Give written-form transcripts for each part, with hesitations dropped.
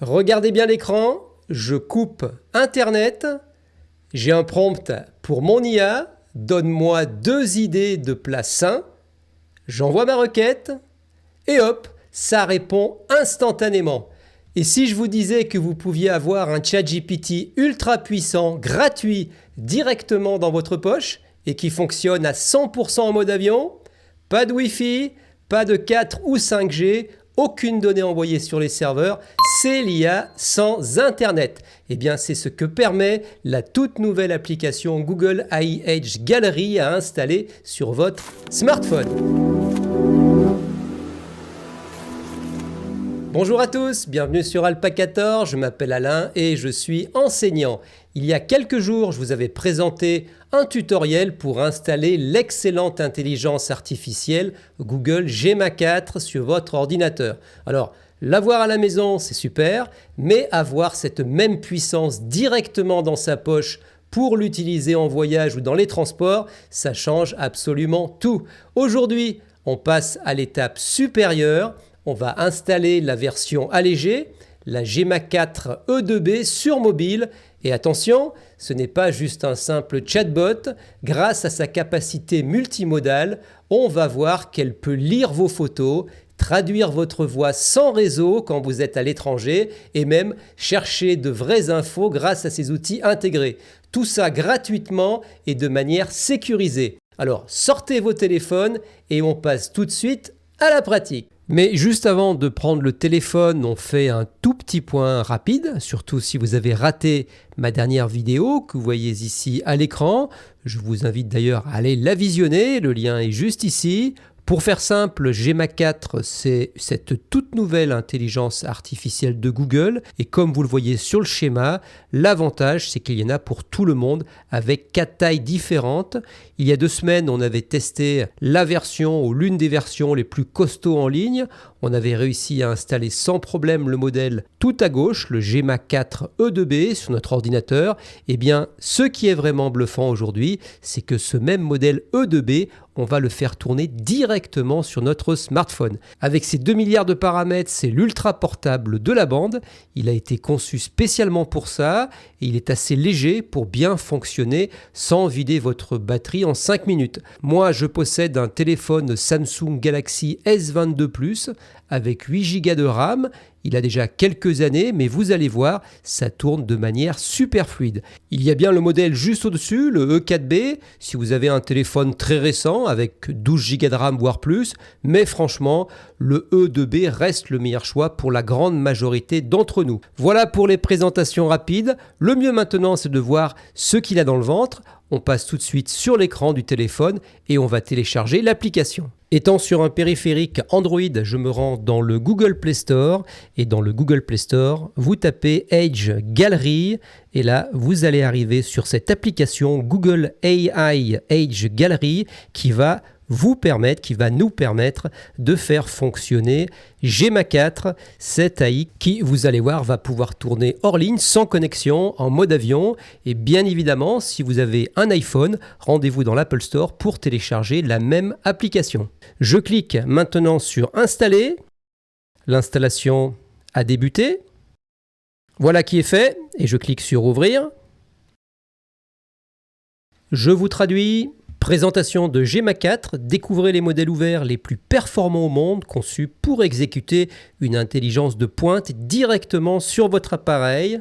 Regardez bien l'écran, je coupe Internet, j'ai un prompt pour mon IA, donne-moi 2 idées de plats sains, j'envoie ma requête et hop, ça répond instantanément. Et si je vous disais que vous pouviez avoir un ChatGPT ultra puissant, gratuit, directement dans votre poche et qui fonctionne à 100% en mode avion, pas de Wi-Fi, pas de 4 ou 5G, aucune donnée envoyée sur les serveurs, c'est l'IA sans Internet. Eh bien, c'est ce que permet la toute nouvelle application Google AI Edge Gallery à installer sur votre smartphone. Bonjour à tous, bienvenue sur Alpacator, je m'appelle Alain et je suis enseignant. Il y a quelques jours, je vous avais présenté un tutoriel pour installer l'excellente intelligence artificielle Google Gemma 4 sur votre ordinateur. Alors, l'avoir à la maison, c'est super, mais avoir cette même puissance directement dans sa poche pour l'utiliser en voyage ou dans les transports, ça change absolument tout. Aujourd'hui, on passe à l'étape supérieure. On va installer la version allégée, la Gemma 4 E2B sur mobile. Et attention, ce n'est pas juste un simple chatbot. Grâce à sa capacité multimodale, on va voir qu'elle peut lire vos photos, traduire votre voix sans réseau quand vous êtes à l'étranger et même chercher de vraies infos grâce à ces outils intégrés. Tout ça gratuitement et de manière sécurisée. Alors sortez vos téléphones et on passe tout de suite à la pratique. Mais juste avant de prendre le téléphone, on fait un tout petit point rapide, surtout si vous avez raté ma dernière vidéo que vous voyez ici à l'écran. Je vous invite d'ailleurs à aller la visionner, le lien est juste ici. Pour faire simple, Gemma 4, c'est cette toute nouvelle intelligence artificielle de Google. Et comme vous le voyez sur le schéma, l'avantage, c'est qu'il y en a pour tout le monde avec 4 tailles différentes. Il y a 2 semaines, on avait testé la version ou l'une des versions les plus costauds en ligne. On avait réussi à installer sans problème le modèle tout à gauche, le Gemma 4 E2B sur notre ordinateur. Eh bien, ce qui est vraiment bluffant aujourd'hui, c'est que ce même modèle E2B, on va le faire tourner directement sur notre smartphone. Avec ses 2 milliards de paramètres, c'est l'ultra portable de la bande. Il a été conçu spécialement pour ça et il est assez léger pour bien fonctionner sans vider votre batterie en 5 minutes. Moi, je possède un téléphone Samsung Galaxy S22 Plus avec 8 Go de RAM. Il a déjà quelques années, mais vous allez voir, ça tourne de manière super fluide. Il y a bien le modèle juste au-dessus, le E4B, si vous avez un téléphone très récent avec 12 Go de RAM voire plus, mais franchement, le E2B reste le meilleur choix pour la grande majorité d'entre nous. Voilà pour les présentations rapides. Le mieux maintenant, c'est de voir ce qu'il a dans le ventre. On passe tout de suite sur l'écran du téléphone et on va télécharger l'application. Étant sur un périphérique Android, je me rends dans le Google Play Store et dans le Google Play Store, vous tapez Edge Gallery et là, vous allez arriver sur cette application Google AI Edge Gallery qui va nous permettre de faire fonctionner Gemma 4, cette AI qui, vous allez voir, va pouvoir tourner hors ligne, sans connexion, en mode avion. Et bien évidemment, si vous avez un iPhone, rendez-vous dans l'Apple Store pour télécharger la même application. Je clique maintenant sur Installer. L'installation a débuté. Voilà qui est fait et je clique sur Ouvrir. Je vous traduis. Présentation de Gemma 4, découvrez les modèles ouverts les plus performants au monde conçus pour exécuter une intelligence de pointe directement sur votre appareil.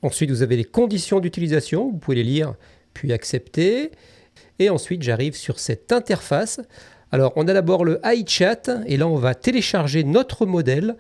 Ensuite, vous avez les conditions d'utilisation, vous pouvez les lire puis accepter. Et ensuite, j'arrive sur cette interface. Alors, on a d'abord le iChat et là, on va télécharger notre modèle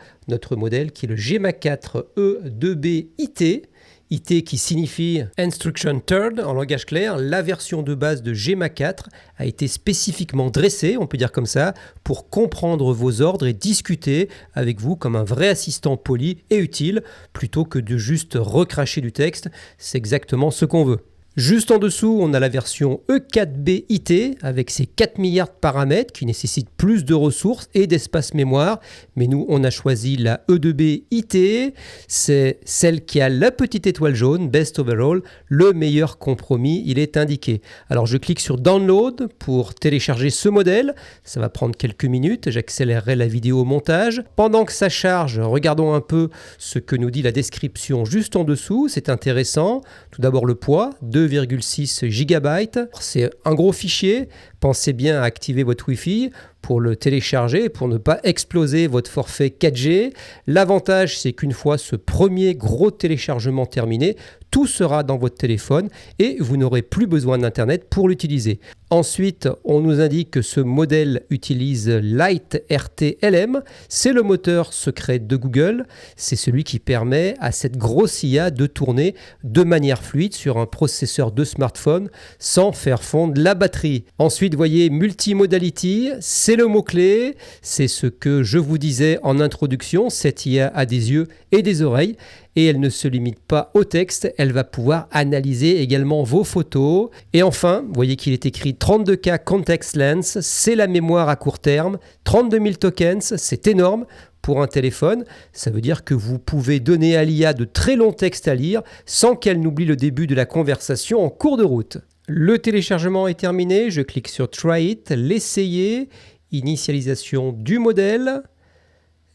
qui est le Gemma 4 E2B IT. IT qui signifie Instruction Third en langage clair, la version de base de Gemma 4 a été spécifiquement dressée, on peut dire comme ça, pour comprendre vos ordres et discuter avec vous comme un vrai assistant poli et utile, plutôt que de juste recracher du texte, c'est exactement ce qu'on veut. Juste en dessous, on a la version E4B IT avec ses 4 milliards de paramètres qui nécessitent plus de ressources et d'espace mémoire. Mais nous, on a choisi la E2B IT. C'est celle qui a la petite étoile jaune, Best Overall, le meilleur compromis, il est indiqué. Alors je clique sur Download pour télécharger ce modèle. Ça va prendre quelques minutes, j'accélérerai la vidéo au montage. Pendant que ça charge, regardons un peu ce que nous dit la description juste en dessous. C'est intéressant. Tout d'abord le poids, 2,6 GB. C'est un gros fichier. Pensez bien à activer votre Wi-Fi pour le télécharger, pour ne pas exploser votre forfait 4G. L'avantage, c'est qu'une fois ce premier gros téléchargement terminé, tout sera dans votre téléphone et vous n'aurez plus besoin d'Internet pour l'utiliser. Ensuite, on nous indique que ce modèle utilise LiteRT-LM. C'est le moteur secret de Google. C'est celui qui permet à cette grosse IA de tourner de manière fluide sur un processeur de smartphone sans faire fondre la batterie. Ensuite, vous voyez Multimodality, c'est le mot-clé. C'est ce que je vous disais en introduction. Cette IA a des yeux et des oreilles. Et elle ne se limite pas au texte, elle va pouvoir analyser également vos photos. Et enfin, vous voyez qu'il est écrit 32K Context Lens, c'est la mémoire à court terme, 32 000 tokens, c'est énorme pour un téléphone. Ça veut dire que vous pouvez donner à l'IA de très longs textes à lire sans qu'elle n'oublie le début de la conversation en cours de route. Le téléchargement est terminé, je clique sur Try It, l'essayer, initialisation du modèle.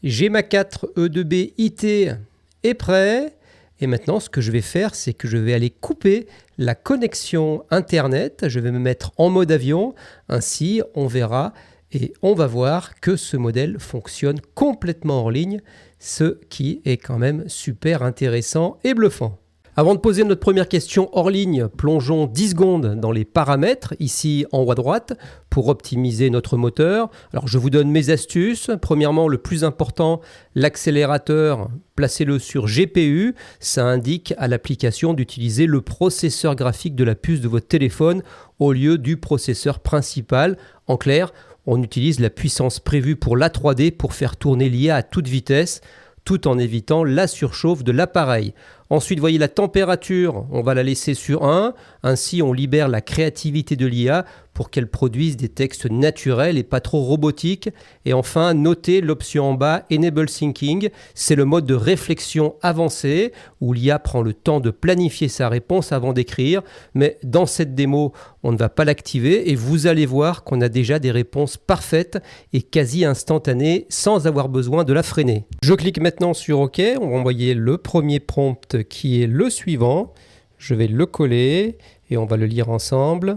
J'ai ma 4 E2B IT est prêt. Et maintenant, ce que je vais faire, c'est que je vais aller couper la connexion Internet. Je vais me mettre en mode avion. Ainsi, on verra et on va voir que ce modèle fonctionne complètement hors ligne, ce qui est quand même super intéressant et bluffant. Avant de poser notre première question hors ligne, plongeons 10 secondes dans les paramètres, ici en haut à droite, pour optimiser notre moteur. Alors je vous donne mes astuces. Premièrement, le plus important, l'accélérateur, placez-le sur GPU. Ça indique à l'application d'utiliser le processeur graphique de la puce de votre téléphone au lieu du processeur principal. En clair, on utilise la puissance prévue pour la 3D pour faire tourner l'IA à toute vitesse, tout en évitant la surchauffe de l'appareil. Ensuite, voyez la température, on va la laisser sur 1. Ainsi, on libère la créativité de l'IA pour qu'elle produise des textes naturels et pas trop robotiques. Et enfin, notez l'option en bas, Enable Thinking. C'est le mode de réflexion avancé où l'IA prend le temps de planifier sa réponse avant d'écrire. Mais dans cette démo, on ne va pas l'activer et vous allez voir qu'on a déjà des réponses parfaites et quasi instantanées sans avoir besoin de la freiner. Je clique maintenant sur OK. On va envoyer le premier prompt qui est le suivant. Je vais le coller et on va le lire ensemble.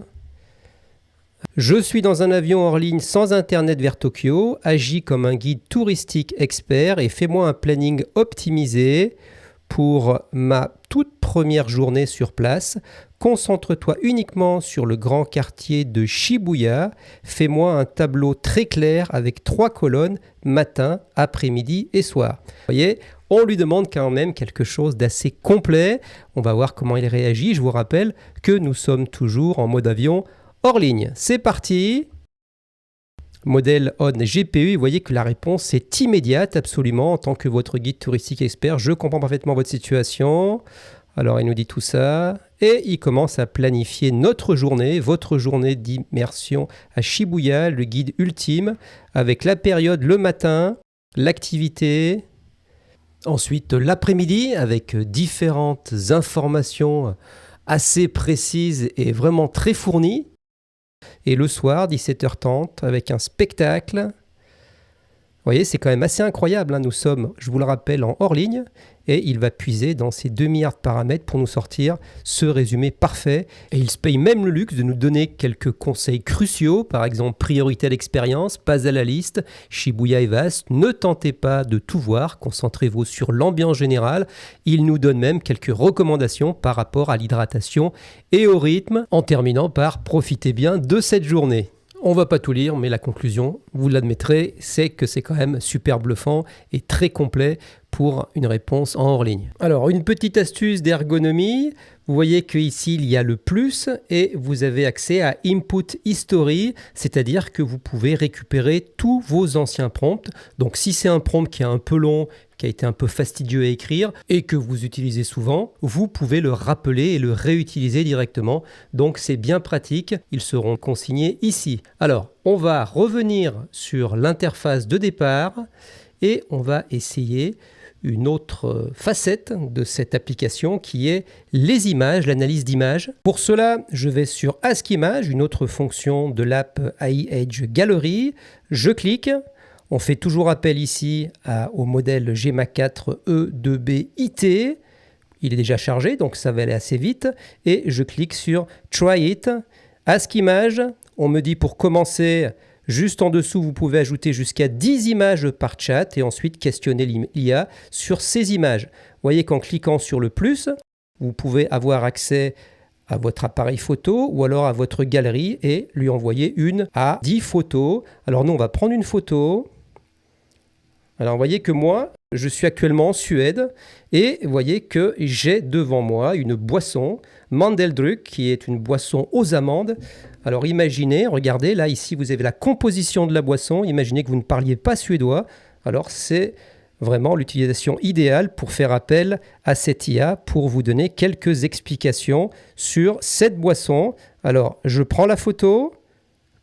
Je suis dans un avion hors ligne sans internet vers Tokyo, agis comme un guide touristique expert et fais-moi un planning optimisé pour ma toute première journée sur place. Concentre-toi uniquement sur le grand quartier de Shibuya. Fais-moi un tableau très clair avec 3 colonnes, matin, après-midi et soir. Vous voyez, on lui demande quand même quelque chose d'assez complet. On va voir comment il réagit. Je vous rappelle que nous sommes toujours en mode avion hors ligne. C'est parti. Modèle on GPU, vous voyez que la réponse est immédiate, absolument. En tant que votre guide touristique expert, je comprends parfaitement votre situation. Alors, il nous dit tout ça. Et il commence à planifier notre journée, votre journée d'immersion à Shibuya, le guide ultime, avec la période le matin, l'activité. Ensuite, l'après-midi, avec différentes informations assez précises et vraiment très fournies. Et le soir, 17h30, avec un spectacle. Vous voyez, c'est quand même assez incroyable, hein. Nous sommes, je vous le rappelle, en hors ligne. Et il va puiser dans ces 2 milliards de paramètres pour nous sortir ce résumé parfait. Et il se paye même le luxe de nous donner quelques conseils cruciaux. Par exemple, priorité à l'expérience, pas à la liste. Shibuya est vaste. Ne tentez pas de tout voir. Concentrez-vous sur l'ambiance générale. Il nous donne même quelques recommandations par rapport à l'hydratation et au rythme. En terminant par profitez bien de cette journée. On ne va pas tout lire, mais la conclusion, vous l'admettrez, c'est que c'est quand même super bluffant et très complet pour une réponse en hors ligne. Alors, une petite astuce d'ergonomie. Vous voyez qu'ici, il y a le plus et vous avez accès à Input History, c'est-à-dire que vous pouvez récupérer tous vos anciens prompts. Donc si c'est un prompt qui est un peu long, qui a été un peu fastidieux à écrire et que vous utilisez souvent, vous pouvez le rappeler et le réutiliser directement. Donc c'est bien pratique, ils seront consignés ici. Alors, on va revenir sur l'interface de départ et on va essayer une autre facette de cette application qui est les images, l'analyse d'images. Pour cela, je vais sur Ask Image, une autre fonction de l'app AI Edge Gallery. Je clique. On fait toujours appel ici au modèle GMA 4 E2B IT. Il est déjà chargé, donc ça va aller assez vite. Et je clique sur Try It. Ask Image, on me dit pour commencer, juste en dessous, vous pouvez ajouter jusqu'à 10 images par chat et ensuite questionner l'IA sur ces images. Vous voyez qu'en cliquant sur le plus, vous pouvez avoir accès à votre appareil photo ou alors à votre galerie et lui envoyer une à 10 photos. Alors nous, on va prendre une photo. Alors vous voyez que moi, je suis actuellement en Suède et vous voyez que j'ai devant moi une boisson, Mandeldruk, qui est une boisson aux amandes. Alors imaginez, regardez, là ici vous avez la composition de la boisson, imaginez que vous ne parliez pas suédois, alors c'est vraiment l'utilisation idéale pour faire appel à cette IA pour vous donner quelques explications sur cette boisson. Alors je prends la photo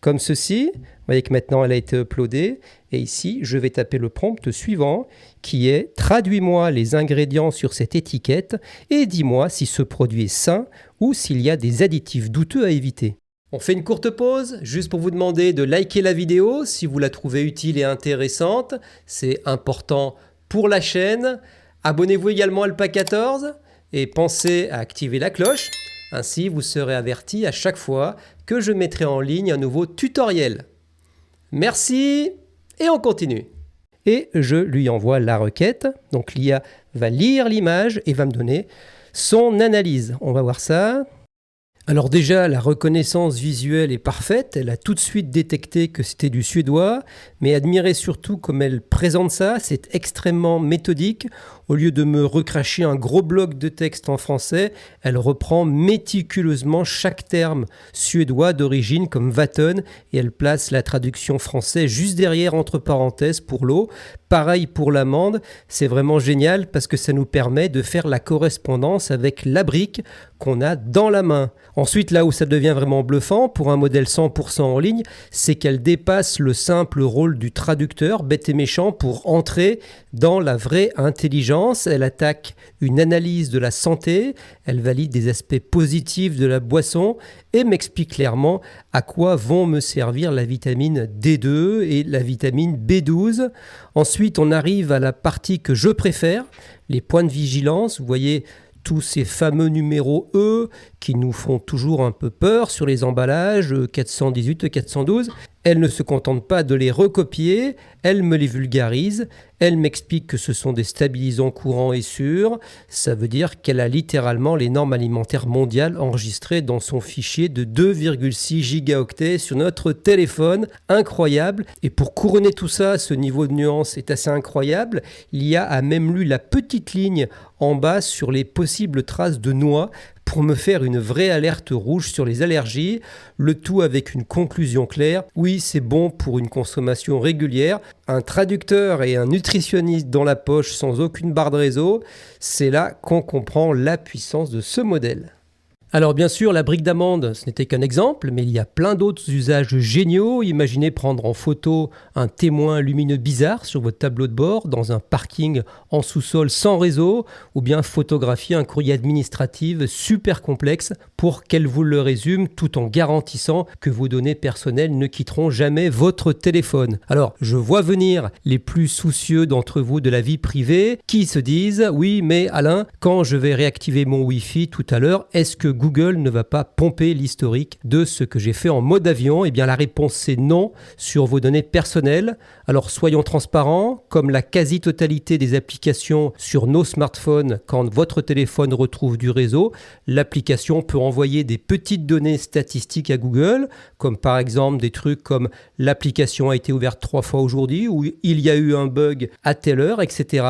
comme ceci, vous voyez que maintenant elle a été uploadée et ici je vais taper le prompt suivant qui est « Traduis-moi les ingrédients sur cette étiquette et dis-moi si ce produit est sain ou s'il y a des additifs douteux à éviter ». On fait une courte pause, juste pour vous demander de liker la vidéo si vous la trouvez utile et intéressante. C'est important pour la chaîne. Abonnez-vous également à Alpaca14 et pensez à activer la cloche. Ainsi, vous serez averti à chaque fois que je mettrai en ligne un nouveau tutoriel. Merci et on continue. Et je lui envoie la requête. Donc l'IA va lire l'image et va me donner son analyse. On va voir ça. Alors déjà, la reconnaissance visuelle est parfaite, elle a tout de suite détecté que c'était du suédois, mais admirez surtout comme elle présente ça, c'est extrêmement méthodique. Au lieu de me recracher un gros bloc de texte en français, elle reprend méticuleusement chaque terme suédois d'origine comme vatten et elle place la traduction française juste derrière entre parenthèses pour l'eau. Pareil pour l'amande, c'est vraiment génial parce que ça nous permet de faire la correspondance avec la brique qu'on a dans la main. Ensuite, là où ça devient vraiment bluffant pour un modèle 100% en ligne, c'est qu'elle dépasse le simple rôle du traducteur bête et méchant pour entrer dans la vraie intelligence. Elle attaque une analyse de la santé, elle valide des aspects positifs de la boisson et m'explique clairement à quoi vont me servir la vitamine D2 et la vitamine B12. Ensuite, on arrive à la partie que je préfère, les points de vigilance. Vous voyez tous ces fameux numéros E qui nous font toujours un peu peur sur les emballages 418 et 412. Elle ne se contente pas de les recopier, elle me les vulgarise, elle m'explique que ce sont des stabilisants courants et sûrs. Ça veut dire qu'elle a littéralement les normes alimentaires mondiales enregistrées dans son fichier de 2,6 gigaoctets sur notre téléphone. Incroyable. Et pour couronner tout ça, ce niveau de nuance est assez incroyable. L'IA a même lu la petite ligne en bas sur les possibles traces de noix pour me faire une vraie alerte rouge sur les allergies, le tout avec une conclusion claire. Oui, c'est bon pour une consommation régulière. Un traducteur et un nutritionniste dans la poche sans aucune barre de réseau, c'est là qu'on comprend la puissance de ce modèle. Alors bien sûr, la brique d'amande, ce n'était qu'un exemple, mais il y a plein d'autres usages géniaux. Imaginez prendre en photo un témoin lumineux bizarre sur votre tableau de bord dans un parking en sous-sol sans réseau, ou bien photographier un courrier administratif super complexe pour qu'elle vous le résume tout en garantissant que vos données personnelles ne quitteront jamais votre téléphone. Alors, je vois venir les plus soucieux d'entre vous de la vie privée qui se disent « Oui, mais Alain, quand je vais réactiver mon Wi-Fi tout à l'heure, est-ce que Google ne va pas pomper l'historique de ce que j'ai fait en mode avion? Eh bien, la réponse c'est non sur vos données personnelles. Alors, soyons transparents, comme la quasi-totalité des applications sur nos smartphones, quand votre téléphone retrouve du réseau, l'application peut envoyer des petites données statistiques à Google, comme par exemple des trucs comme l'application a été ouverte 3 fois aujourd'hui ou il y a eu un bug à telle heure, etc.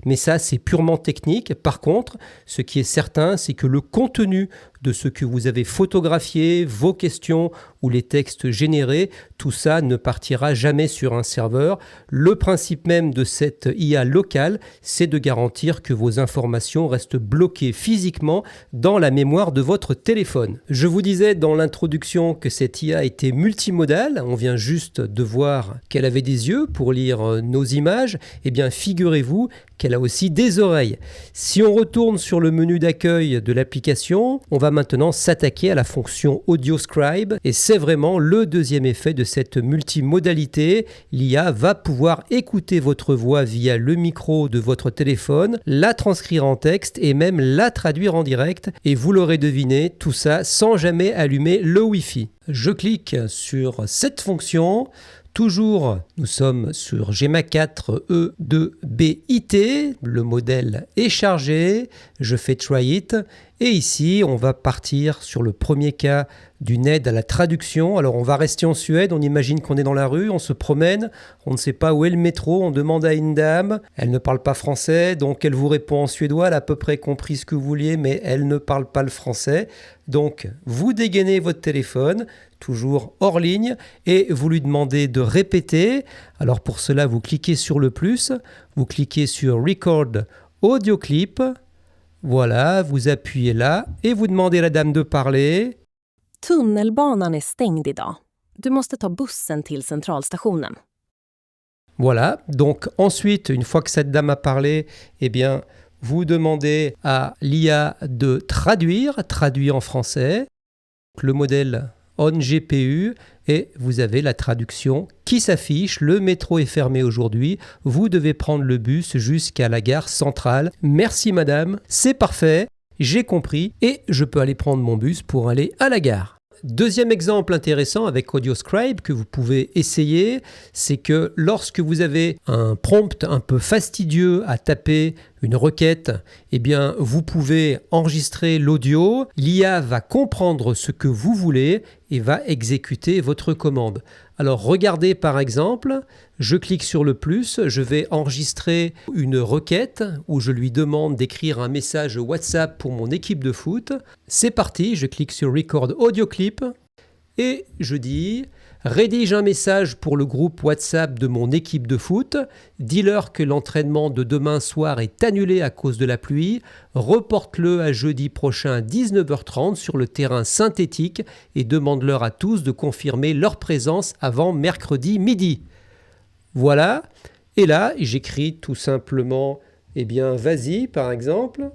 Mais ça, c'est purement technique. Par contre, ce qui est certain, c'est que le contenu de ce que vous avez photographié, vos questions ou les textes générés, tout ça ne partira jamais sur un serveur. Le principe même de cette IA locale, c'est de garantir que vos informations restent bloquées physiquement dans la mémoire de votre téléphone. Je vous disais dans l'introduction que cette IA était multimodale. On vient juste de voir qu'elle avait des yeux pour lire nos images. Eh bien, figurez-vous qu'elle a aussi des oreilles. Si on retourne sur le menu d'accueil de l'application, on va maintenant s'attaquer à la fonction Audio Scribe et c'est vraiment le deuxième effet de cette multimodalité. L'IA va pouvoir écouter votre voix via le micro de votre téléphone, la transcrire en texte et même la traduire en direct. Et vous l'aurez deviné, tout ça sans jamais allumer le Wi-Fi. Je clique sur cette fonction. Toujours, nous sommes sur Gemma 4 E2BIT, le modèle est chargé, je fais Try It et ici on va partir sur le premier cas d'une aide à la traduction. Alors on va rester en Suède, on imagine qu'on est dans la rue, on se promène, on ne sait pas où est le métro, on demande à une dame, elle ne parle pas français, donc elle vous répond en suédois, elle a à peu près compris ce que vous vouliez, mais elle ne parle pas le français. Donc vous dégainez votre téléphone, toujours hors ligne, et vous lui demandez de répéter. Alors pour cela, vous cliquez sur le plus, vous cliquez sur Record Audio Clip, voilà, vous appuyez là, et vous demandez à la dame de parler. Tunnelbanan är stängd idag. Du måste ta bussen till centralstationen. Voilà, donc ensuite, une fois que cette dame a parlé, eh bien, vous demandez à l'IA de traduire en français. Le modèle on GPU et vous avez la traduction qui s'affiche. Le métro est fermé aujourd'hui. Vous devez prendre le bus jusqu'à la gare centrale. Merci madame, c'est parfait, j'ai compris et je peux aller prendre mon bus pour aller à la gare. Deuxième exemple intéressant avec Audio Scribe que vous pouvez essayer, c'est que lorsque vous avez un prompt un peu fastidieux à taper, une requête, eh bien vous pouvez enregistrer l'audio, l'IA va comprendre ce que vous voulez et va exécuter votre commande. Alors regardez par exemple, je clique sur le plus, je vais enregistrer une requête où je lui demande d'écrire un message WhatsApp pour mon équipe de foot. C'est parti, je clique sur Record Audio Clip et je dis rédige un message pour le groupe WhatsApp de mon équipe de foot, dis-leur que l'entraînement de demain soir est annulé à cause de la pluie, reporte-le à jeudi prochain à 19h30 sur le terrain synthétique et demande-leur à tous de confirmer leur présence avant mercredi midi. Voilà, et là j'écris tout simplement, eh bien vas-y par exemple.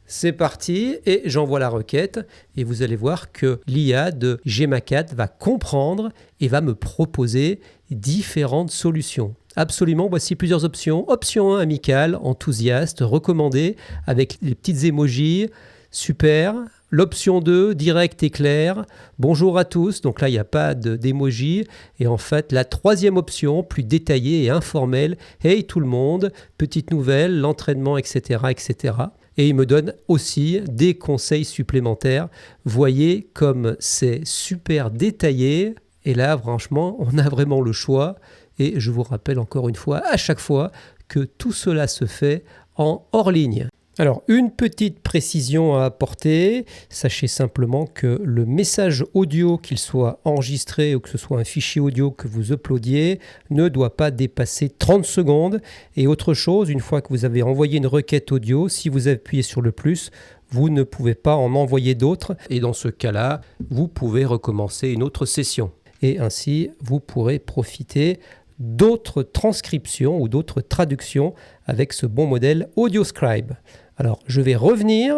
C'est parti et j'envoie la requête et vous allez voir que l'IA de Gemma 4 va comprendre et va me proposer différentes solutions. Absolument, voici plusieurs options. Option 1, amicale, enthousiaste, recommandée avec les petites émojis, super. L'option 2, direct et clair, bonjour à tous, donc là il n'y a pas d'émoji. Et en fait la troisième option, plus détaillée et informelle, hey tout le monde, petite nouvelle, l'entraînement, etc., etc. Et il me donne aussi des conseils supplémentaires. Voyez comme c'est super détaillé. Et là, franchement, on a vraiment le choix. Et je vous rappelle encore une fois, à chaque fois, que tout cela se fait en hors ligne. Alors, une petite précision à apporter. Sachez simplement que le message audio, qu'il soit enregistré ou que ce soit un fichier audio que vous uploadiez, ne doit pas dépasser 30 secondes. Et autre chose, une fois que vous avez envoyé une requête audio, si vous appuyez sur le plus, vous ne pouvez pas en envoyer d'autres. Et dans ce cas-là, vous pouvez recommencer une autre session. Et ainsi, vous pourrez profiter d'autres transcriptions ou d'autres traductions avec ce bon modèle Audio Scribe. Alors, je vais revenir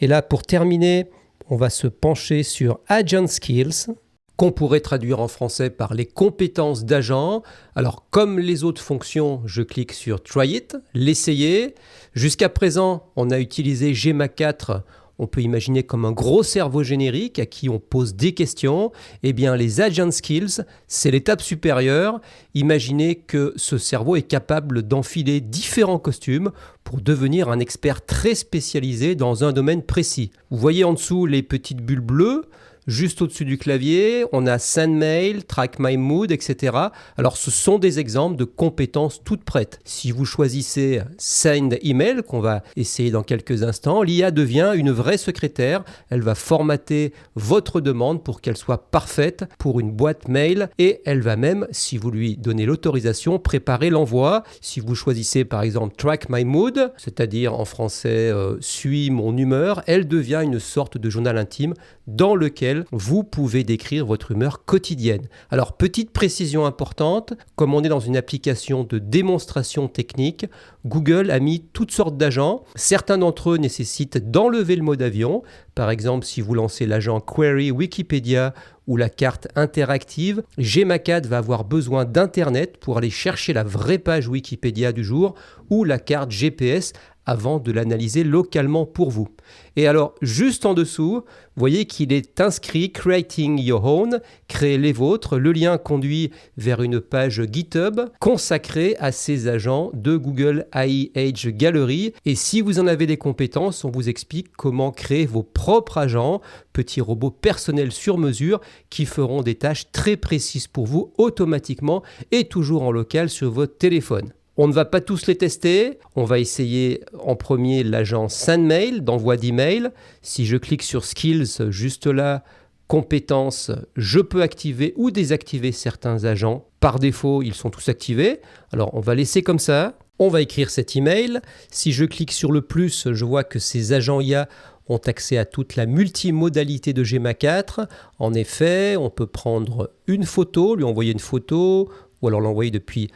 et là, pour terminer, on va se pencher sur Agent Skills, qu'on pourrait traduire en français par les compétences d'agent. Alors, comme les autres fonctions, je clique sur Try It, l'essayer. Jusqu'à présent, on a utilisé Gemma 4. on peut imaginer comme un gros cerveau générique à qui on pose des questions. Eh bien, les Agent Skills, c'est l'étape supérieure. Imaginez que ce cerveau est capable d'enfiler différents costumes pour devenir un expert très spécialisé dans un domaine précis. Vous voyez en dessous les petites bulles bleues. Juste au-dessus du clavier, on a Send Mail, Track My Mood, etc. Alors, ce sont des exemples de compétences toutes prêtes. Si vous choisissez Send Email, qu'on va essayer dans quelques instants, l'IA devient une vraie secrétaire. Elle va formater votre demande pour qu'elle soit parfaite pour une boîte mail et elle va même, si vous lui donnez l'autorisation, préparer l'envoi. Si vous choisissez par exemple Track My Mood, c'est-à-dire en français Suis mon humeur, elle devient une sorte de journal intime dans lequel vous pouvez décrire votre humeur quotidienne. Alors, petite précision importante, comme on est dans une application de démonstration technique, Google a mis toutes sortes d'agents. Certains d'entre eux nécessitent d'enlever le mode avion. Par exemple, si vous lancez l'agent Query Wikipédia ou la carte interactive, Gmac va avoir besoin d'Internet pour aller chercher la vraie page Wikipédia du jour ou la carte GPS avant de l'analyser localement pour vous. Et alors, juste en dessous, vous voyez qu'il est inscrit Creating Your Own, créez les vôtres. Le lien conduit vers une page GitHub consacrée à ces agents de Google AI Age Gallery. Et si vous en avez des compétences, on vous explique comment créer vos propres agents, petits robots personnels sur mesure qui feront des tâches très précises pour vous automatiquement et toujours en local sur votre téléphone. On ne va pas tous les tester. On va essayer en premier l'agent SendMail d'envoi d'email. Si je clique sur Skills, juste là, compétences, je peux activer ou désactiver certains agents. Par défaut, ils sont tous activés. Alors, on va laisser comme ça. On va écrire cet email. Si je clique sur le plus, je vois que ces agents IA ont accès à toute la multimodalité de GMA4. En effet, on peut prendre une photo, lui envoyer une photo, ou alors l'envoyer depuis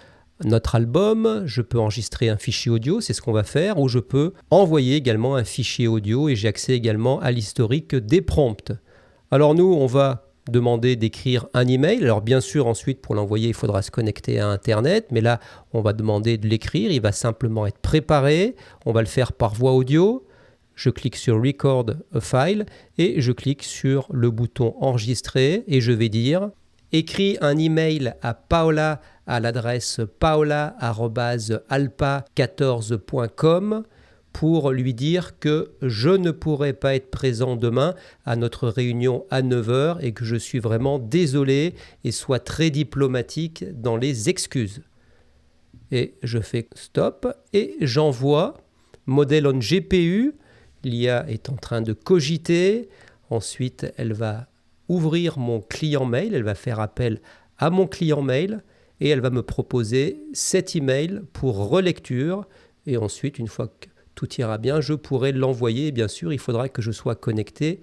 notre album, je peux enregistrer un fichier audio, c'est ce qu'on va faire, ou je peux envoyer également un fichier audio et j'ai accès également à l'historique des prompts. Alors nous, on va demander d'écrire un email. Alors bien sûr, ensuite, pour l'envoyer, il faudra se connecter à Internet, mais là, on va demander de l'écrire, il va simplement être préparé, on va le faire par voix audio. Je clique sur Record a File et je clique sur le bouton Enregistrer et je vais dire écris un email à Paola à l'adresse paola@alpa14.com pour lui dire que je ne pourrai pas être présent demain à notre réunion à 9h et que je suis vraiment désolé et sois très diplomatique dans les excuses. Et je fais stop et j'envoie modèle on GPU. L'IA est en train de cogiter. Ensuite, elle va ouvrir mon client mail, elle va faire appel à mon client mail et elle va me proposer cet email pour relecture et ensuite, une fois que tout ira bien, je pourrai l'envoyer. Et bien sûr, il faudra que je sois connecté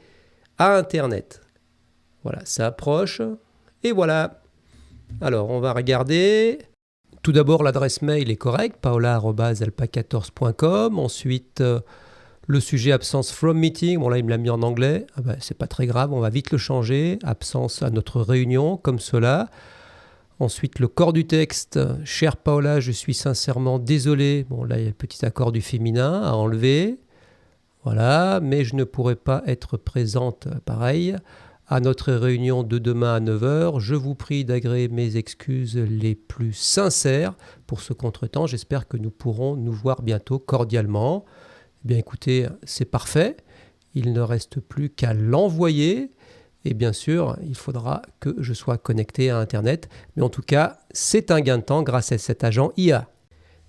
à Internet. Voilà, ça approche et voilà. Alors, on va regarder. Tout d'abord, l'adresse mail est correcte, paola@alpa14.com. Ensuite, le sujet absence from meeting, bon là il me l'a mis en anglais, c'est pas très grave, on va vite le changer, absence à notre réunion, comme cela. Ensuite le corps du texte, cher Paola, je suis sincèrement désolé, bon là il y a le petit accord du féminin à enlever, voilà, mais je ne pourrai pas être présente, pareil, à notre réunion de demain à 9h, je vous prie d'agréer mes excuses les plus sincères pour ce contretemps, j'espère que nous pourrons nous voir bientôt cordialement. Eh bien écoutez, c'est parfait, il ne reste plus qu'à l'envoyer et bien sûr, il faudra que je sois connecté à Internet, mais en tout cas, c'est un gain de temps grâce à cet agent IA.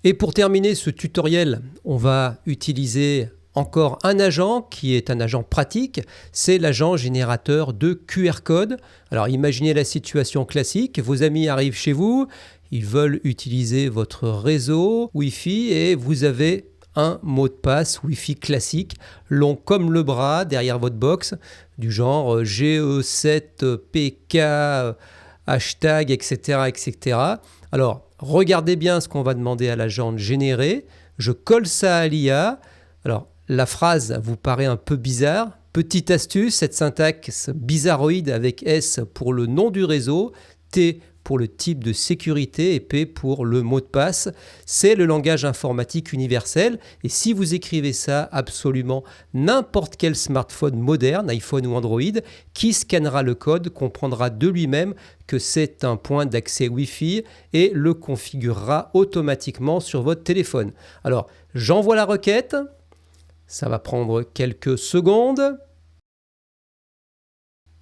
Et pour terminer ce tutoriel, on va utiliser encore un agent qui est un agent pratique, c'est l'agent générateur de QR code. Alors imaginez la situation classique, vos amis arrivent chez vous, ils veulent utiliser votre réseau Wi-Fi et vous avez un mot de passe Wi-Fi classique, long comme le bras derrière votre box, du genre GE7PK, hashtag, etc., etc. Alors, regardez bien ce qu'on va demander à l'agent de générer. Je colle ça à l'IA. Alors, la phrase vous paraît un peu bizarre. Petite astuce, cette syntaxe bizarroïde avec S pour le nom du réseau, T pour le type de sécurité et P pour le mot de passe. C'est le langage informatique universel. Et si vous écrivez ça, absolument n'importe quel smartphone moderne, iPhone ou Android, qui scannera le code, comprendra de lui-même que c'est un point d'accès Wi-Fi et le configurera automatiquement sur votre téléphone. Alors, j'envoie la requête. Ça va prendre quelques secondes.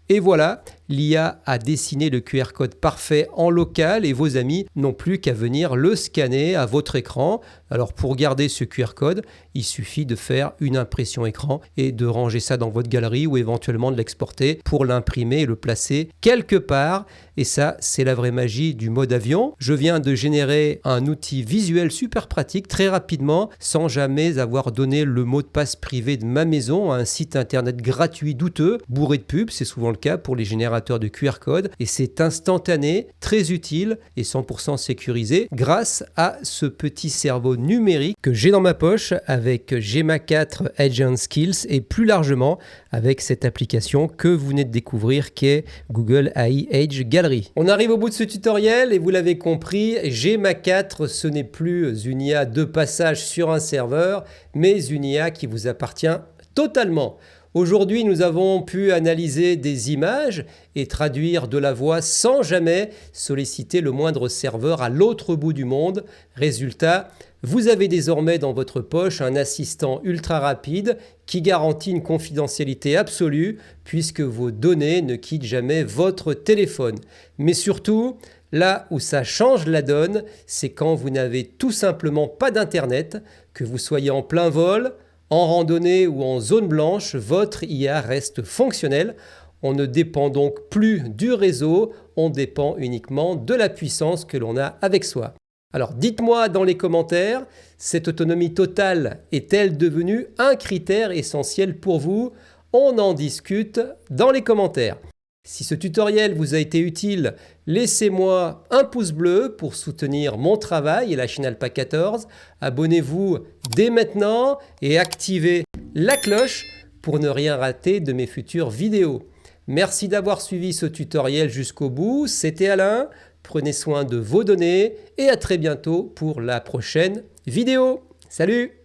Et voilà, l'IA a dessiné le QR code parfait en local et vos amis n'ont plus qu'à venir le scanner à votre écran. Alors pour garder ce QR code, il suffit de faire une impression écran et de ranger ça dans votre galerie ou éventuellement de l'exporter pour l'imprimer et le placer quelque part. Et ça, c'est la vraie magie du mode avion. Je viens de générer un outil visuel super pratique très rapidement sans jamais avoir donné le mot de passe privé de ma maison à un site internet gratuit douteux, bourré de pubs, c'est souvent le cas pour les générateurs de QR code. Et c'est instantané, très utile et 100% sécurisé grâce à ce petit cerveau numérique que j'ai dans ma poche avec Gemma 4 Agent Skills et plus largement avec cette application que vous venez de découvrir qui est Google AI Edge Gallery. On arrive au bout de ce tutoriel et vous l'avez compris, Gemma 4 ce n'est plus une IA de passage sur un serveur mais une IA qui vous appartient totalement. Aujourd'hui, nous avons pu analyser des images et traduire de la voix sans jamais solliciter le moindre serveur à l'autre bout du monde. Résultat, vous avez désormais dans votre poche un assistant ultra rapide qui garantit une confidentialité absolue puisque vos données ne quittent jamais votre téléphone. Mais surtout, là où ça change la donne, c'est quand vous n'avez tout simplement pas d'internet, que vous soyez en plein vol, en randonnée ou en zone blanche, votre IA reste fonctionnelle. On ne dépend donc plus du réseau, on dépend uniquement de la puissance que l'on a avec soi. Alors dites-moi dans les commentaires, cette autonomie totale est-elle devenue un critère essentiel pour vous? On en discute dans les commentaires. Si ce tutoriel vous a été utile, laissez-moi un pouce bleu pour soutenir mon travail et la chaîne Alpa 14. Abonnez-vous dès maintenant et activez la cloche pour ne rien rater de mes futures vidéos. Merci d'avoir suivi ce tutoriel jusqu'au bout. C'était Alain. Prenez soin de vos données et à très bientôt pour la prochaine vidéo. Salut!